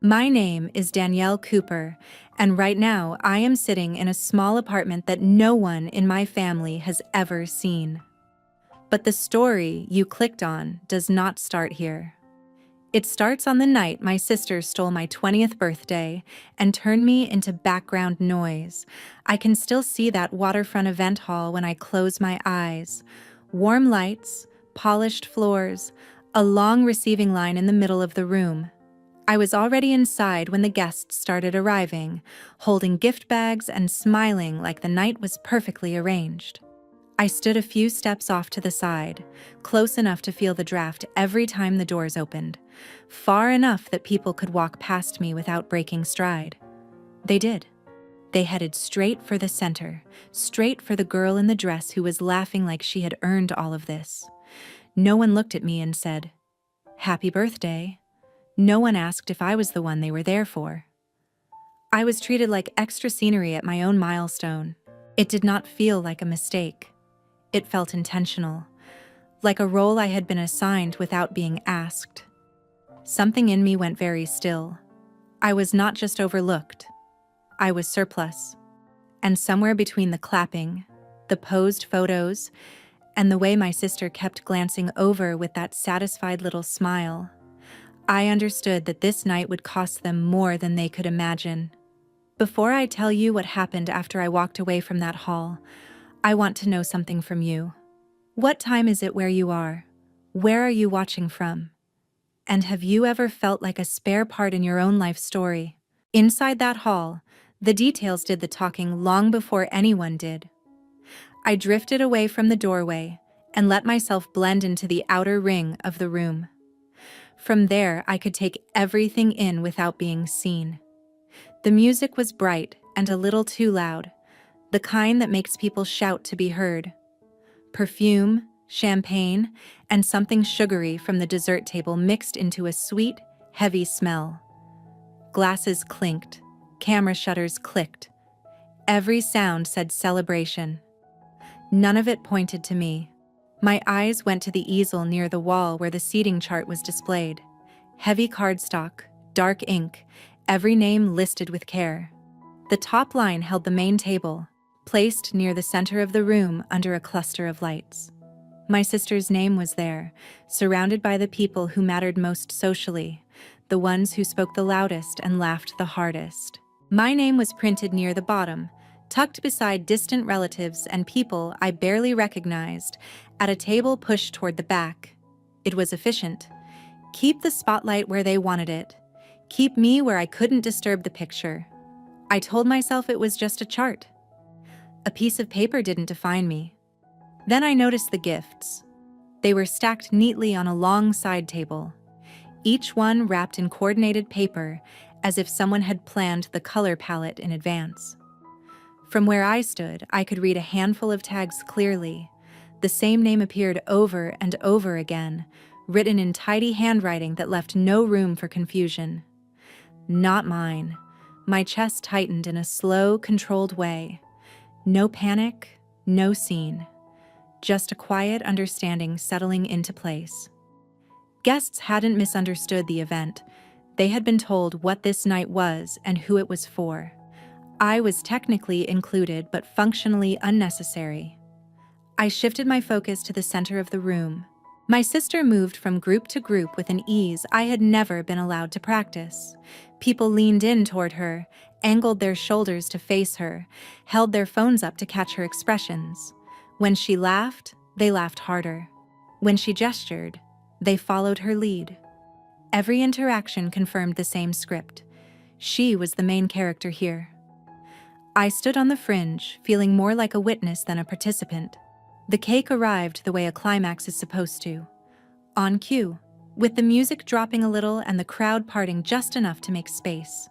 My name is Danielle Cooper, and right now I am sitting in a small apartment that no one in my family has ever seen. But the story you clicked on does not start here. It starts on the night my sister stole my 20th birthday and turned me into background noise. I can still see that waterfront event hall when I close my eyes. Warm lights, polished floors, a long receiving line in the middle of the room. I was already inside when the guests started arriving, holding gift bags and smiling like the night was perfectly arranged. I stood a few steps off to the side, close enough to feel the draft every time the doors opened, far enough that people could walk past me without breaking stride. They did. They headed straight for the center, straight for the girl in the dress who was laughing like she had earned all of this. No one looked at me and said, "Happy birthday." No one asked if I was the one they were there for. I was treated like extra scenery at my own milestone. It did not feel like a mistake. It felt intentional, like a role I had been assigned without being asked. Something in me went very still. I was not just overlooked. I was surplus. And somewhere between the clapping, the posed photos, and the way my sister kept glancing over with that satisfied little smile, I understood that this night would cost them more than they could imagine. Before I tell you what happened after I walked away from that hall, I want to know something from you. What time is it where you are? Where are you watching from? And have you ever felt like a spare part in your own life story? Inside that hall, the details did the talking long before anyone did. I drifted away from the doorway and let myself blend into the outer ring of the room. From there, I could take everything in without being seen. The music was bright and a little too loud, the kind that makes people shout to be heard. Perfume, champagne, and something sugary from the dessert table mixed into a sweet, heavy smell. Glasses clinked, camera shutters clicked. Every sound said celebration. None of it pointed to me. My eyes went to the easel near the wall where the seating chart was displayed. Heavy cardstock, dark ink, every name listed with care. The top line held the main table, placed near the center of the room under a cluster of lights. My sister's name was there, surrounded by the people who mattered most socially, the ones who spoke the loudest and laughed the hardest. My name was printed near the bottom, tucked beside distant relatives and people I barely recognized, at a table pushed toward the back. It was efficient. Keep the spotlight where they wanted it. Keep me where I couldn't disturb the picture. I told myself it was just a chart. A piece of paper didn't define me. Then I noticed the gifts. They were stacked neatly on a long side table, each one wrapped in coordinated paper as if someone had planned the color palette in advance. From where I stood, I could read a handful of tags clearly. The same name appeared over and over again, written in tidy handwriting that left no room for confusion. Not mine. My chest tightened in a slow, controlled way. No panic, no scene. Just a quiet understanding settling into place. Guests hadn't misunderstood the event. They had been told what this night was and who it was for. I was technically included but functionally unnecessary. I shifted my focus to the center of the room. My sister moved from group to group with an ease I had never been allowed to practice. People leaned in toward her, angled their shoulders to face her, held their phones up to catch her expressions. When she laughed, they laughed harder. When she gestured, they followed her lead. Every interaction confirmed the same script. She was the main character here. I stood on the fringe, feeling more like a witness than a participant. The cake arrived the way a climax is supposed to. On cue, with the music dropping a little and the crowd parting just enough to make space.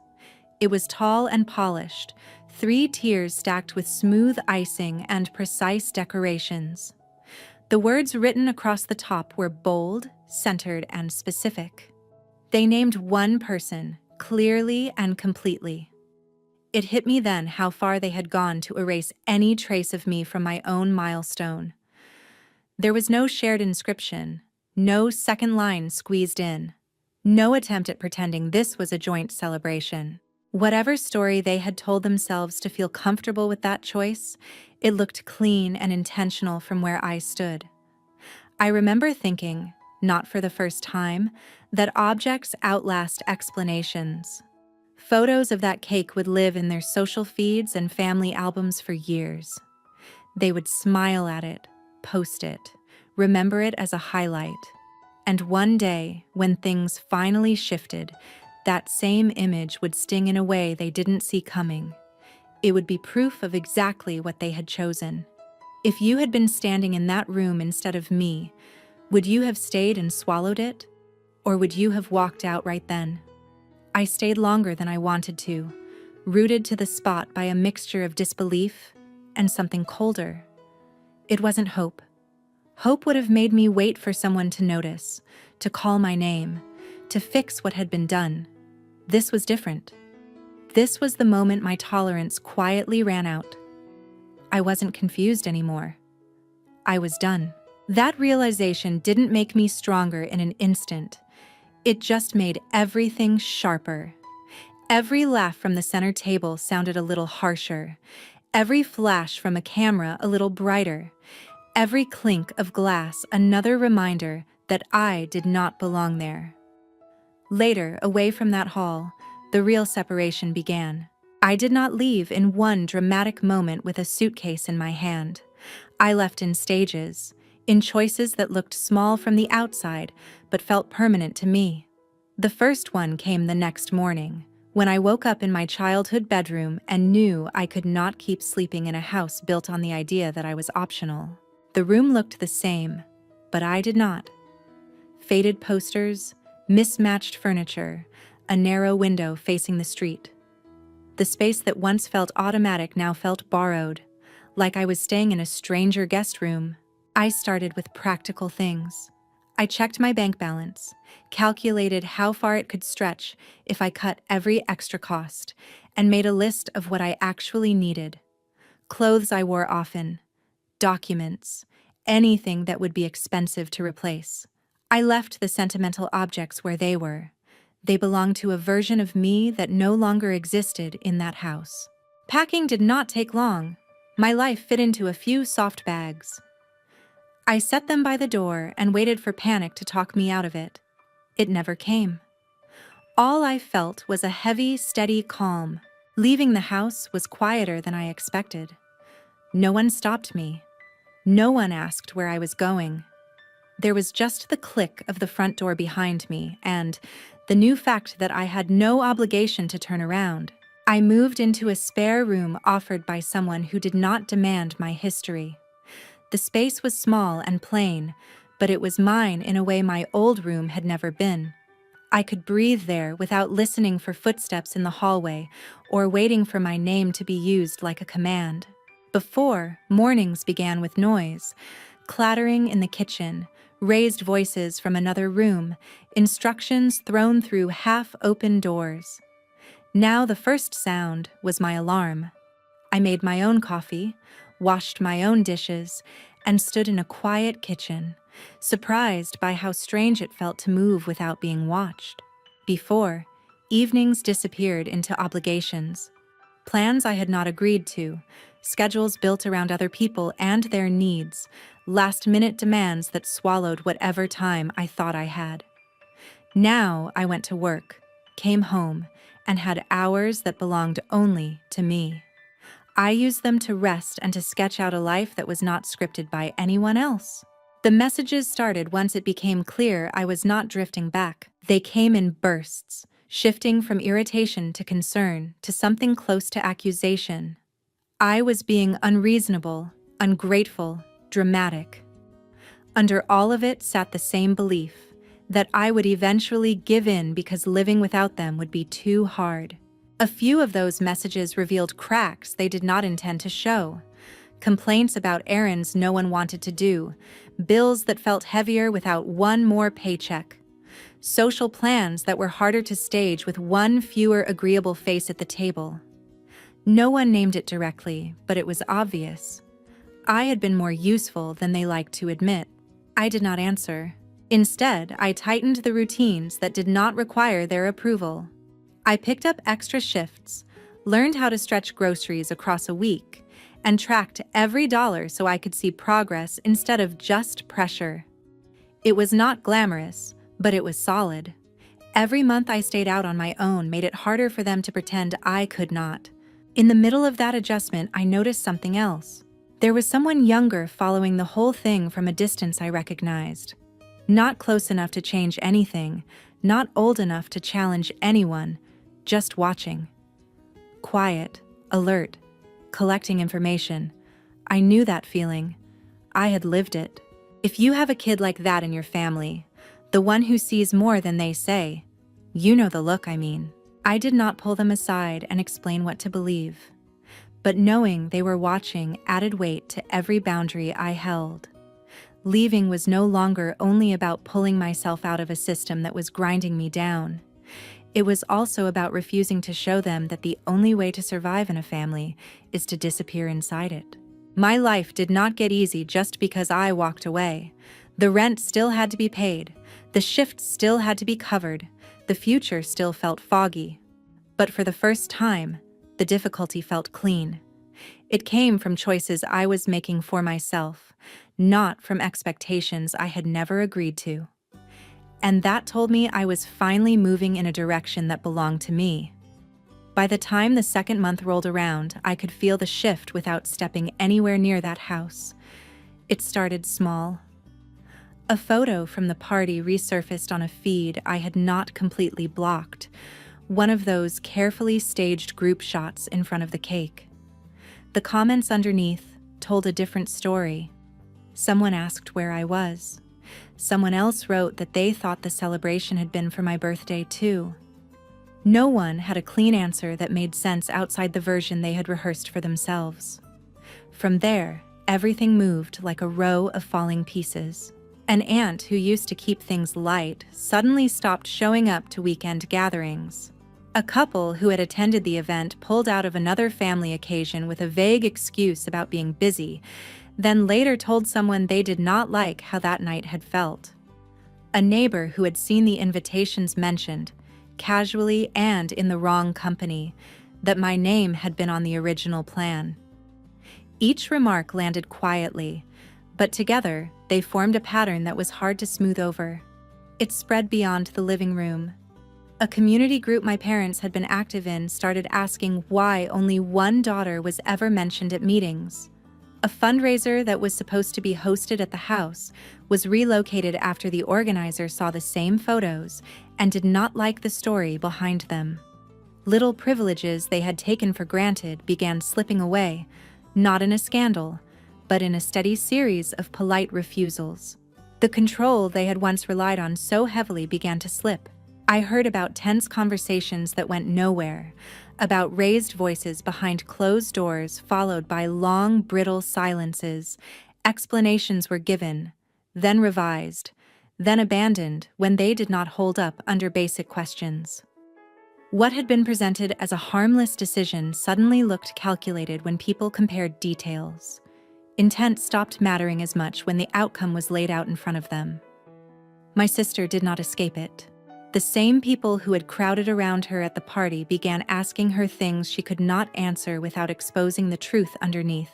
It was tall and polished, 3 tiers stacked with smooth icing and precise decorations. The words written across the top were bold, centered, and specific. They named one person, clearly and completely. It hit me then how far they had gone to erase any trace of me from my own milestone. There was no shared inscription, no second line squeezed in, No attempt at pretending this was a joint celebration. Whatever story they had told themselves to feel comfortable with that choice, it looked clean and intentional from where I stood. I remember thinking, not for the first time, that objects outlast explanations. Photos of that cake would live in their social feeds and family albums for years. They would smile at it, post it, remember it as a highlight. And one day, when things finally shifted, that same image would sting in a way they didn't see coming. It would be proof of exactly what they had chosen. If you had been standing in that room instead of me, would you have stayed and swallowed it? Or would you have walked out right then? I stayed longer than I wanted to, rooted to the spot by a mixture of disbelief and something colder. It wasn't hope. Hope would have made me wait for someone to notice, to call my name, to fix what had been done. This was different. This was the moment my tolerance quietly ran out. I wasn't confused anymore. I was done. That realization didn't make me stronger in an instant. It just made everything sharper. Every laugh from the center table sounded a little harsher. Every flash from a camera a little brighter. Every clink of glass another reminder that I did not belong there. Later, away from that hall, the real separation began. I did not leave in one dramatic moment with a suitcase in my hand. I left in stages, in choices that looked small from the outside but felt permanent to me. The first one came the next morning, when I woke up in my childhood bedroom and knew I could not keep sleeping in a house built on the idea that I was optional. The room looked the same, but I did not. Faded posters, mismatched furniture, a narrow window facing the street. The space that once felt automatic now felt borrowed, like I was staying in a stranger guest room. I started with practical things. I checked my bank balance, calculated how far it could stretch if I cut every extra cost, and made a list of what I actually needed. Clothes I wore often, documents, anything that would be expensive to replace. I left the sentimental objects where they were. They belonged to a version of me that no longer existed in that house. Packing did not take long. My life fit into a few soft bags. I set them by the door and waited for panic to talk me out of it. It never came. All I felt was a heavy, steady calm. Leaving the house was quieter than I expected. No one stopped me. No one asked where I was going. There was just the click of the front door behind me and the new fact that I had no obligation to turn around. I moved into a spare room offered by someone who did not demand my history. The space was small and plain, but it was mine in a way my old room had never been. I could breathe there without listening for footsteps in the hallway or waiting for my name to be used like a command. Before, mornings began with noise, clattering in the kitchen, raised voices from another room, instructions thrown through half-open doors. Now the first sound was my alarm. I made my own coffee, washed my own dishes, and stood in a quiet kitchen, surprised by how strange it felt to move without being watched. Before, evenings disappeared into obligations. Plans I had not agreed to, schedules built around other people and their needs, last-minute demands that swallowed whatever time I thought I had. Now I went to work, came home, and had hours that belonged only to me. I used them to rest and to sketch out a life that was not scripted by anyone else. The messages started once it became clear I was not drifting back. They came in bursts, shifting from irritation to concern to something close to accusation. I was being unreasonable, ungrateful, dramatic. Under all of it sat the same belief, that I would eventually give in because living without them would be too hard. A few of those messages revealed cracks they did not intend to show. Complaints about errands no one wanted to do, bills that felt heavier without one more paycheck, social plans that were harder to stage with one fewer agreeable face at the table. No one named it directly, but it was obvious. I had been more useful than they liked to admit. I did not answer. Instead, I tightened the routines that did not require their approval. I picked up extra shifts, learned how to stretch groceries across a week, and tracked every dollar so I could see progress instead of just pressure. It was not glamorous, but it was solid. Every month I stayed out on my own made it harder for them to pretend I could not. In the middle of that adjustment, I noticed something else. There was someone younger following the whole thing from a distance I recognized. Not close enough to change anything, not old enough to challenge anyone, just watching. Quiet, alert, collecting information. I knew that feeling. I had lived it. If you have a kid like that in your family, the one who sees more than they say, you know the look I mean. I did not pull them aside and explain what to believe. But knowing they were watching added weight to every boundary I held. Leaving was no longer only about pulling myself out of a system that was grinding me down. It was also about refusing to show them that the only way to survive in a family is to disappear inside it. My life did not get easy just because I walked away. The rent still had to be paid. The shifts still had to be covered. The future still felt foggy. But for the first time, the difficulty felt clean. It came from choices I was making for myself, not from expectations I had never agreed to. And that told me I was finally moving in a direction that belonged to me. By the time the second month rolled around, I could feel the shift without stepping anywhere near that house. It started small. A photo from the party resurfaced on a feed I had not completely blocked, one of those carefully staged group shots in front of the cake. The comments underneath told a different story. Someone asked where I was. Someone else wrote that they thought the celebration had been for my birthday too. No one had a clean answer that made sense outside the version they had rehearsed for themselves. From there, everything moved like a row of falling pieces. An aunt who used to keep things light suddenly stopped showing up to weekend gatherings. A couple who had attended the event pulled out of another family occasion with a vague excuse about being busy, then later told someone they did not like how that night had felt. A neighbor who had seen the invitations mentioned, casually and in the wrong company, that my name had been on the original plan. Each remark landed quietly, but together they formed a pattern that was hard to smooth over. It spread beyond the living room. A community group my parents had been active in started asking why only one daughter was ever mentioned at meetings. A fundraiser that was supposed to be hosted at the house was relocated after the organizer saw the same photos and did not like the story behind them. Little privileges they had taken for granted began slipping away, not in a scandal, but in a steady series of polite refusals. The control they had once relied on so heavily began to slip. I heard about tense conversations that went nowhere, about raised voices behind closed doors followed by long, brittle silences. Explanations were given, then revised, then abandoned when they did not hold up under basic questions. What had been presented as a harmless decision suddenly looked calculated when people compared details. Intent stopped mattering as much when the outcome was laid out in front of them. My sister did not escape it. The same people who had crowded around her at the party began asking her things she could not answer without exposing the truth underneath.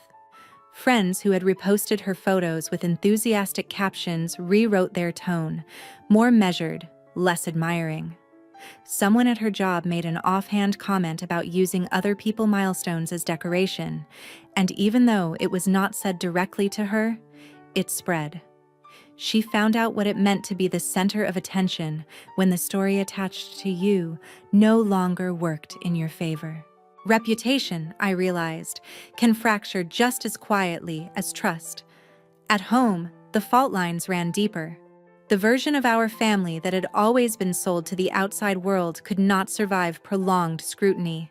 Friends who had reposted her photos with enthusiastic captions rewrote their tone, more measured, less admiring. Someone at her job made an offhand comment about using other people's milestones as decoration, and even though it was not said directly to her, it spread. She found out what it meant to be the center of attention when the story attached to you no longer worked in your favor. Reputation, I realized, can fracture just as quietly as trust. At home, the fault lines ran deeper. The version of our family that had always been sold to the outside world could not survive prolonged scrutiny.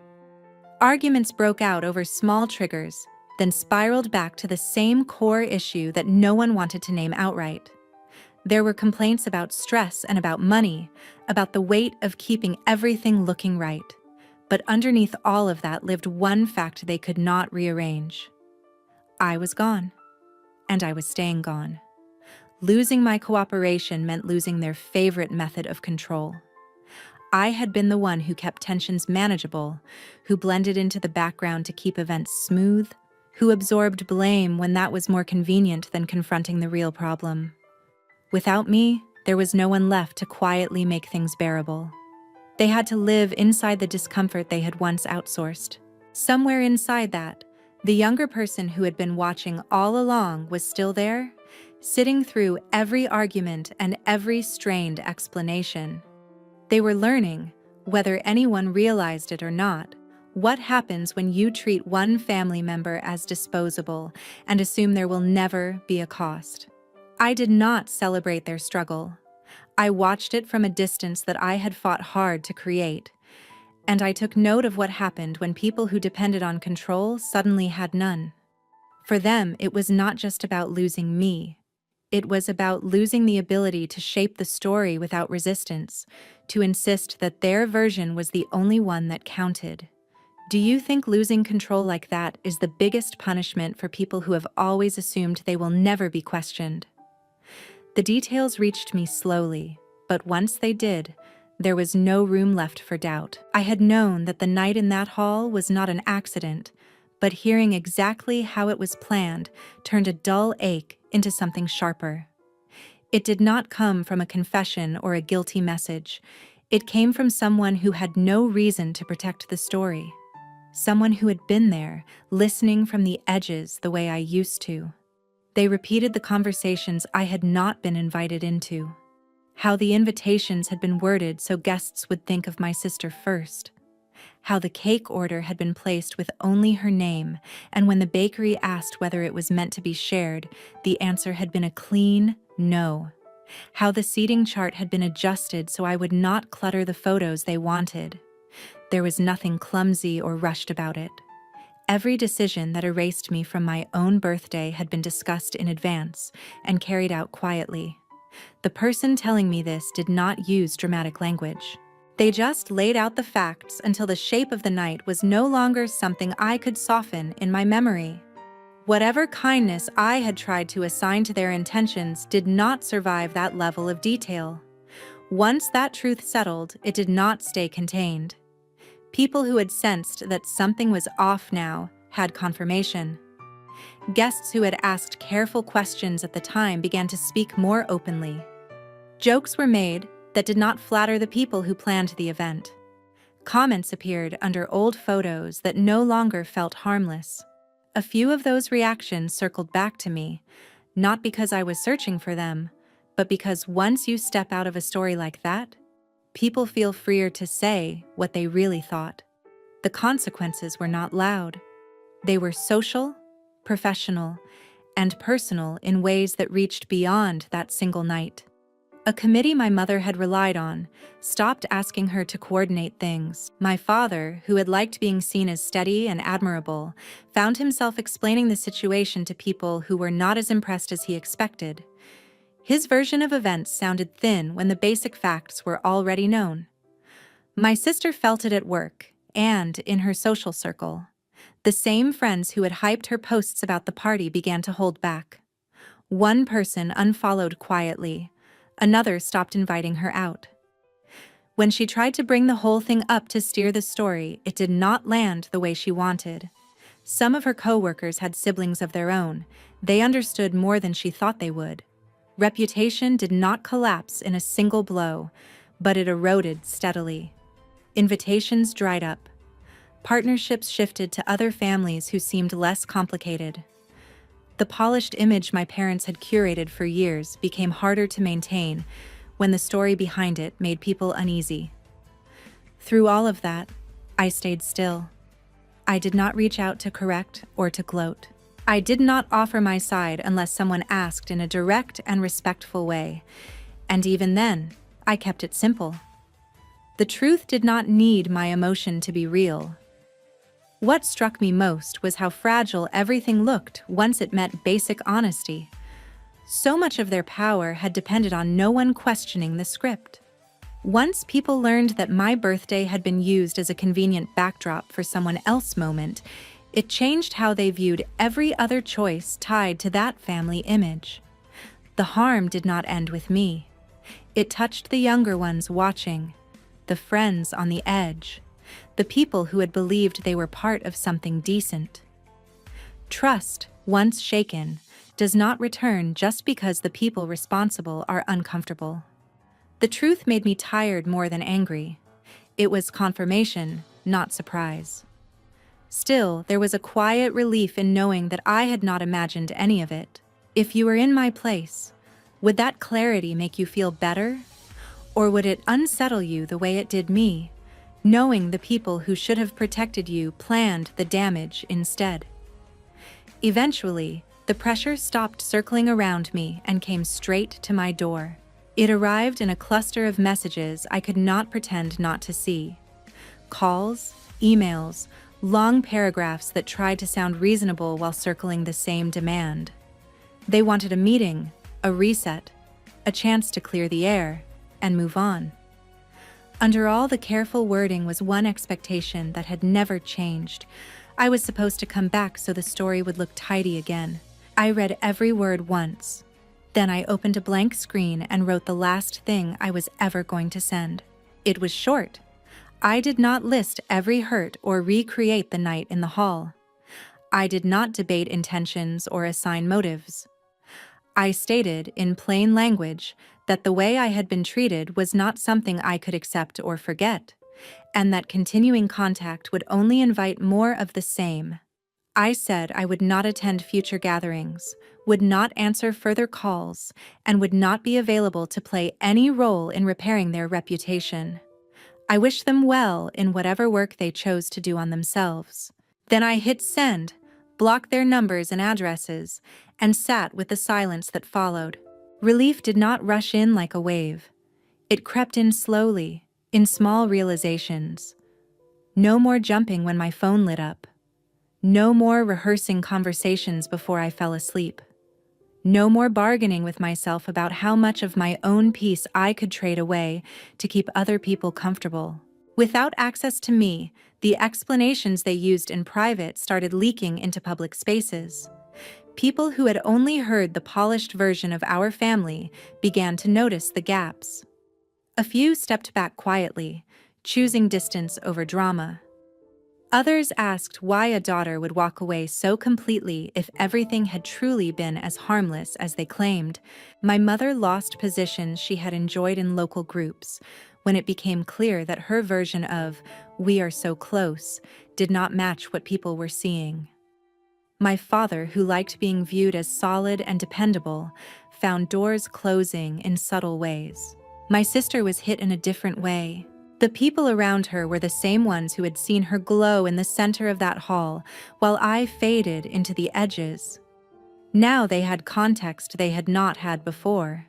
Arguments broke out over small triggers, then spiraled back to the same core issue that no one wanted to name outright. There were complaints about stress and about money, about the weight of keeping everything looking right. But underneath all of that lived one fact they could not rearrange. I was gone, and I was staying gone. Losing my cooperation meant losing their favorite method of control. I had been the one who kept tensions manageable, who blended into the background to keep events smooth, who absorbed blame when that was more convenient than confronting the real problem. Without me, there was no one left to quietly make things bearable. They had to live inside the discomfort they had once outsourced. Somewhere inside that, the younger person who had been watching all along was still there, sitting through every argument and every strained explanation. They were learning, whether anyone realized it or not, what happens when you treat one family member as disposable and assume there will never be a cost. I did not celebrate their struggle. I watched it from a distance that I had fought hard to create, and I took note of what happened when people who depended on control suddenly had none. For them, it was not just about losing me. It was about losing the ability to shape the story without resistance, to insist that their version was the only one that counted. Do you think losing control like that is the biggest punishment for people who have always assumed they will never be questioned? The details reached me slowly, but once they did, there was no room left for doubt. I had known that the night in that hall was not an accident, but hearing exactly how it was planned turned a dull ache into something sharper. It did not come from a confession or a guilty message. It came from someone who had no reason to protect the story. Someone who had been there, listening from the edges the way I used to. They repeated the conversations I had not been invited into. How the invitations had been worded so guests would think of my sister first. How the cake order had been placed with only her name, and when the bakery asked whether it was meant to be shared, the answer had been a clean no. How the seating chart had been adjusted so I would not clutter the photos they wanted. There was nothing clumsy or rushed about it. Every decision that erased me from my own birthday had been discussed in advance and carried out quietly. The person telling me this did not use dramatic language. They just laid out the facts until the shape of the night was no longer something I could soften in my memory. Whatever kindness I had tried to assign to their intentions did not survive that level of detail. Once that truth settled, it did not stay contained. People who had sensed that something was off now had confirmation. Guests who had asked careful questions at the time began to speak more openly. Jokes were made that did not flatter the people who planned the event. Comments appeared under old photos that no longer felt harmless. A few of those reactions circled back to me, not because I was searching for them, but because once you step out of a story like that, people feel freer to say what they really thought. The consequences were not loud. They were social, professional, and personal in ways that reached beyond that single night. A committee my mother had relied on stopped asking her to coordinate things. My father, who had liked being seen as steady and admirable, found himself explaining the situation to people who were not as impressed as he expected. His version of events sounded thin when the basic facts were already known. My sister felt it at work and in her social circle. The same friends who had hyped her posts about the party began to hold back. One person unfollowed quietly. Another stopped inviting her out. When she tried to bring the whole thing up to steer the story, it did not land the way she wanted. Some of her co-workers had siblings of their own. They understood more than she thought they would. Reputation did not collapse in a single blow, but it eroded steadily. Invitations dried up. Partnerships shifted to other families who seemed less complicated. The polished image my parents had curated for years became harder to maintain when the story behind it made people uneasy. Through all of that, I stayed still. I did not reach out to correct or to gloat. I did not offer my side unless someone asked in a direct and respectful way, and even then, I kept it simple. The truth did not need my emotion to be real. What struck me most was how fragile everything looked once it met basic honesty. So much of their power had depended on no one questioning the script. Once people learned that my birthday had been used as a convenient backdrop for someone else's moment, it changed how they viewed every other choice tied to that family image. The harm did not end with me. It touched the younger ones watching, the friends on the edge, the people who had believed they were part of something decent. Trust, once shaken, does not return just because the people responsible are uncomfortable. The truth made me tired more than angry. It was confirmation, not surprise. Still, there was a quiet relief in knowing that I had not imagined any of it. If you were in my place, would that clarity make you feel better? Or would it unsettle you the way it did me, knowing the people who should have protected you planned the damage instead? Eventually, the pressure stopped circling around me and came straight to my door. It arrived in a cluster of messages I could not pretend not to see. Calls, emails, long paragraphs that tried to sound reasonable while circling the same demand. They wanted a meeting, a reset, a chance to clear the air, and move on. Under all the careful wording was one expectation that had never changed. I was supposed to come back so the story would look tidy again. I read every word once. Then I opened a blank screen and wrote the last thing I was ever going to send. It was short. I did not list every hurt or recreate the night in the hall. I did not debate intentions or assign motives. I stated, in plain language, that the way I had been treated was not something I could accept or forget, and that continuing contact would only invite more of the same. I said I would not attend future gatherings, would not answer further calls, and would not be available to play any role in repairing their reputation. I wished them well in whatever work they chose to do on themselves. Then I hit send, blocked their numbers and addresses, and sat with the silence that followed. Relief did not rush in like a wave. It crept in slowly, in small realizations. No more jumping when my phone lit up. No more rehearsing conversations before I fell asleep. No more bargaining with myself about how much of my own peace I could trade away to keep other people comfortable. Without access to me, the explanations they used in private started leaking into public spaces. People who had only heard the polished version of our family began to notice the gaps. A few stepped back quietly, choosing distance over drama. Others asked why a daughter would walk away so completely if everything had truly been as harmless as they claimed. My mother lost positions she had enjoyed in local groups when it became clear that her version of "we are so close" did not match what people were seeing. My father, who liked being viewed as solid and dependable, found doors closing in subtle ways. My sister was hit in a different way. The people around her were the same ones who had seen her glow in the center of that hall, while I faded into the edges. Now they had context they had not had before.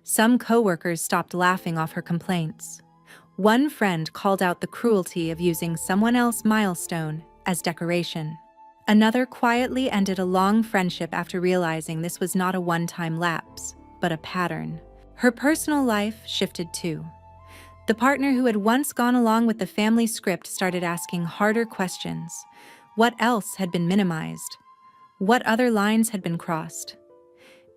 Some coworkers stopped laughing off her complaints. One friend called out the cruelty of using someone else's milestone as decoration. Another quietly ended a long friendship after realizing this was not a one-time lapse, but a pattern. Her personal life shifted too. The partner who had once gone along with the family script started asking harder questions. What else had been minimized? What other lines had been crossed?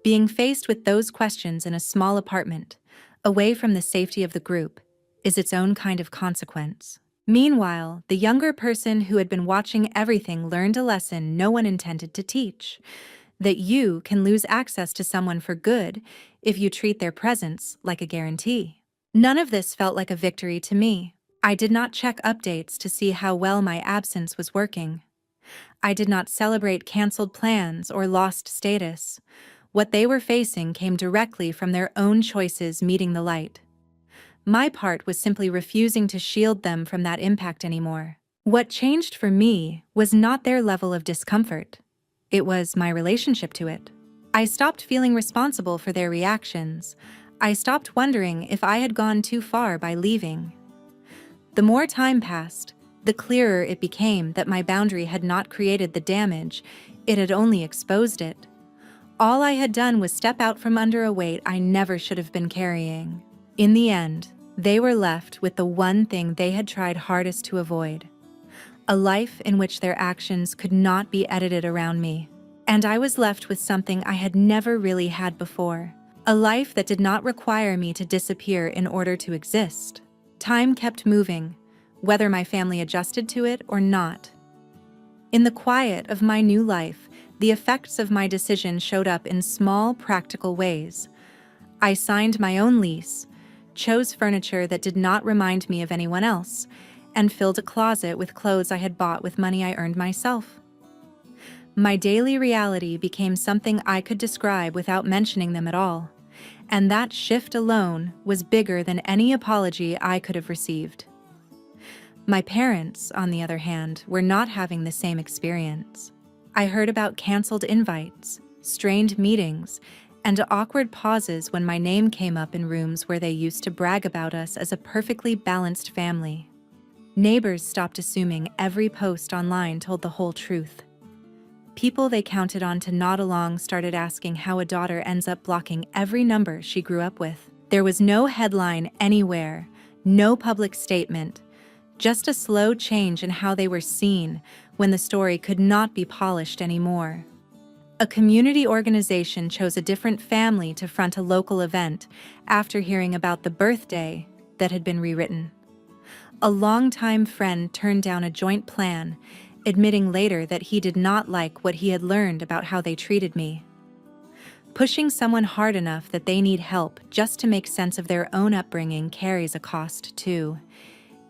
Being faced with those questions in a small apartment, away from the safety of the group, is its own kind of consequence. Meanwhile, the younger person who had been watching everything learned a lesson no one intended to teach: that you can lose access to someone for good if you treat their presence like a guarantee. None of this felt like a victory to me. I did not check updates to see how well my absence was working. I did not celebrate canceled plans or lost status. What they were facing came directly from their own choices meeting the light. My part was simply refusing to shield them from that impact anymore. What changed for me was not their level of discomfort. It was my relationship to it. I stopped feeling responsible for their reactions. I stopped wondering if I had gone too far by leaving. The more time passed, the clearer it became that my boundary had not created the damage, it had only exposed it. All I had done was step out from under a weight I never should have been carrying. In the end, they were left with the one thing they had tried hardest to avoid: a life in which their actions could not be edited around me. And I was left with something I had never really had before: A life that did not require me to disappear in order to exist. Time kept moving, whether my family adjusted to it or not. In the quiet of my new life, the effects of my decision showed up in small, practical ways. I signed my own lease, chose furniture that did not remind me of anyone else, and filled a closet with clothes I had bought with money I earned myself. My daily reality became something I could describe without mentioning them at all, and that shift alone was bigger than any apology I could have received. My parents, on the other hand, were not having the same experience. I heard about canceled invites, strained meetings, and awkward pauses when my name came up in rooms where they used to brag about us as a perfectly balanced family. Neighbors stopped assuming every post online told the whole truth. People they counted on to nod along started asking how a daughter ends up blocking every number she grew up with. There was no headline anywhere, no public statement, just a slow change in how they were seen when the story could not be polished anymore. A community organization chose a different family to front a local event after hearing about the birthday that had been rewritten. A longtime friend turned down a joint plan, admitting later that he did not like what he had learned about how they treated me. Pushing someone hard enough that they need help just to make sense of their own upbringing carries a cost too,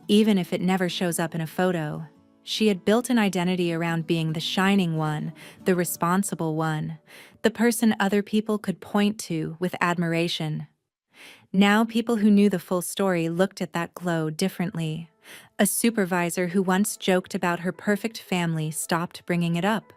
even if it never shows up in a photo. She had built an identity around being the shining one, the responsible one, the person other people could point to with admiration. Now people who knew the full story looked at that glow differently. A supervisor who once joked about her perfect family stopped bringing it up.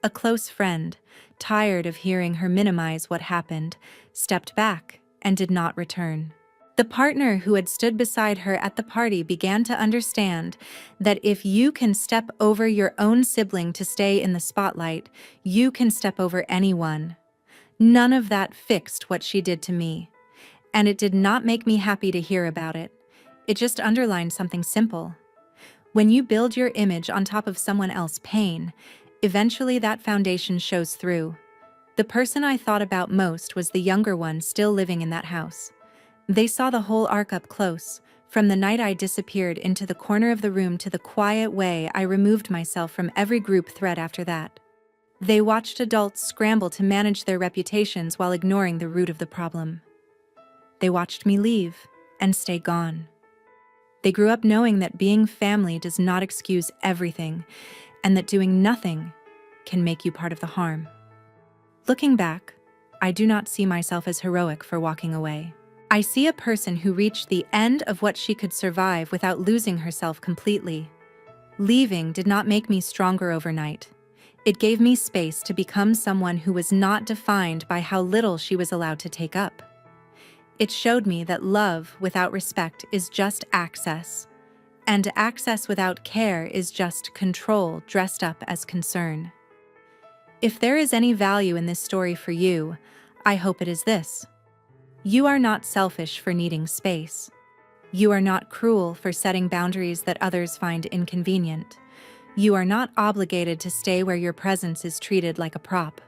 A close friend, tired of hearing her minimize what happened, stepped back and did not return. The partner who had stood beside her at the party began to understand that if you can step over your own sibling to stay in the spotlight, you can step over anyone. None of that fixed what she did to me, and it did not make me happy to hear about it. It just underlined something simple. When you build your image on top of someone else's pain, eventually that foundation shows through. The person I thought about most was the younger one still living in that house. They saw the whole arc up close, from the night I disappeared into the corner of the room to the quiet way I removed myself from every group thread after that. They watched adults scramble to manage their reputations while ignoring the root of the problem. They watched me leave and stay gone. They grew up knowing that being family does not excuse everything, and that doing nothing can make you part of the harm. Looking back, I do not see myself as heroic for walking away. I see a person who reached the end of what she could survive without losing herself completely. Leaving did not make me stronger overnight. It gave me space to become someone who was not defined by how little she was allowed to take up. It showed me that love without respect is just access, and access without care is just control dressed up as concern. If there is any value in this story for you, I hope it is this. You are not selfish for needing space. You are not cruel for setting boundaries that others find inconvenient. You are not obligated to stay where your presence is treated like a prop.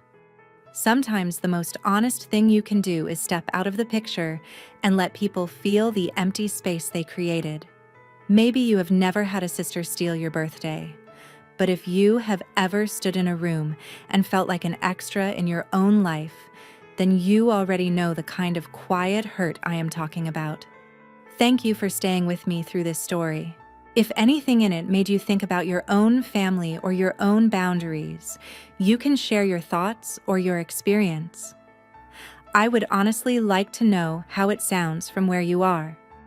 Sometimes the most honest thing you can do is step out of the picture and let people feel the empty space they created. Maybe you have never had a sister steal your birthday, but if you have ever stood in a room and felt like an extra in your own life, then you already know the kind of quiet hurt I am talking about. Thank you for staying with me through this story. If anything in it made you think about your own family or your own boundaries, you can share your thoughts or your experience. I would honestly like to know how it sounds from where you are.